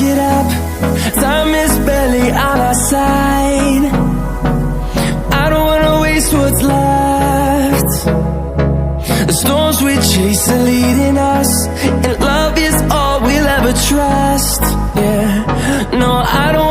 get up, time is barely on our side. I don't wanna waste what's left. The storms we chase are leading us, and love is all we'll ever trust. Yeah, no, I don't